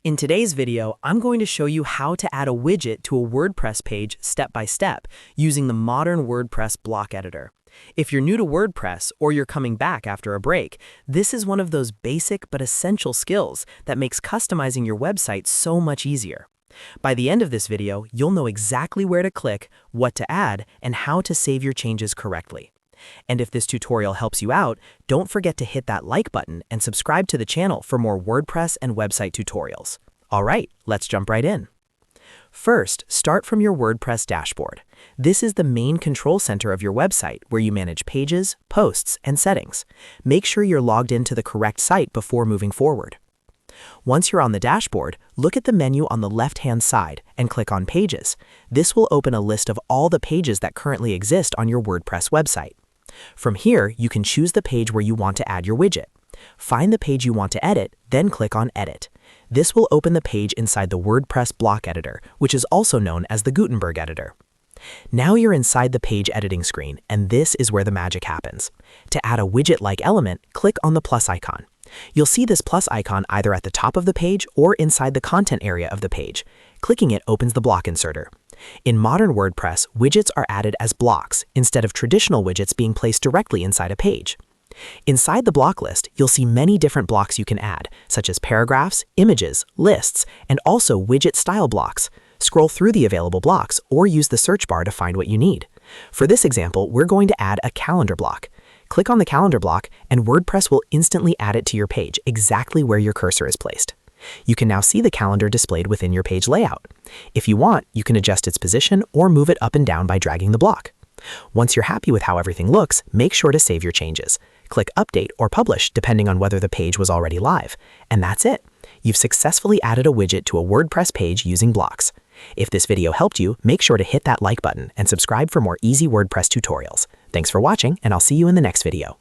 In today's video, I'm going to show you how to add a widget to a WordPress page step by step using the modern WordPress block editor. If you're new to WordPress or you're coming back after a break, this is one of those basic but essential skills that makes customizing your website so much easier. By the end of this video, you'll know exactly where to click, what to add, and how to save your changes correctly. And if this tutorial helps you out, don't forget to hit that like button and subscribe to the channel for more WordPress and website tutorials. All right, let's jump right in. First, start from your WordPress dashboard. This is the main control center of your website where you manage pages, posts, and settings. Make sure you're logged into the correct site before moving forward. Once you're on the dashboard, look at the menu on the left-hand side and click on Pages. This will open a list of all the pages that currently exist on your WordPress website. From here, you can choose the page where you want to add your widget. Find the page you want to edit, then click on Edit. This will open the page inside the WordPress block editor, which is also known as the Gutenberg editor. Now you're inside the page editing screen, and this is where the magic happens. To add a widget-like element, click on the plus icon. You'll see this plus icon either at the top of the page or inside the content area of the page. Clicking it opens the block inserter. In modern WordPress, widgets are added as blocks instead of traditional widgets being placed directly inside a page. Inside the block list, you'll see many different blocks you can add, such as paragraphs, images, lists, and also widget style blocks. Scroll through the available blocks or use the search bar to find what you need. For this example, we're going to add a calendar block. Click on the calendar block, and WordPress will instantly add it to your page exactly where your cursor is placed. You can now see the calendar displayed within your page layout. If you want, you can adjust its position or move it up and down by dragging the block. Once you're happy with how everything looks, make sure to save your changes. Click Update or Publish depending on whether the page was already live. And that's it. You've successfully added a widget to a WordPress page using blocks. If this video helped you, make sure to hit that like button and subscribe for more easy WordPress tutorials. Thanks for watching, and I'll see you in the next video.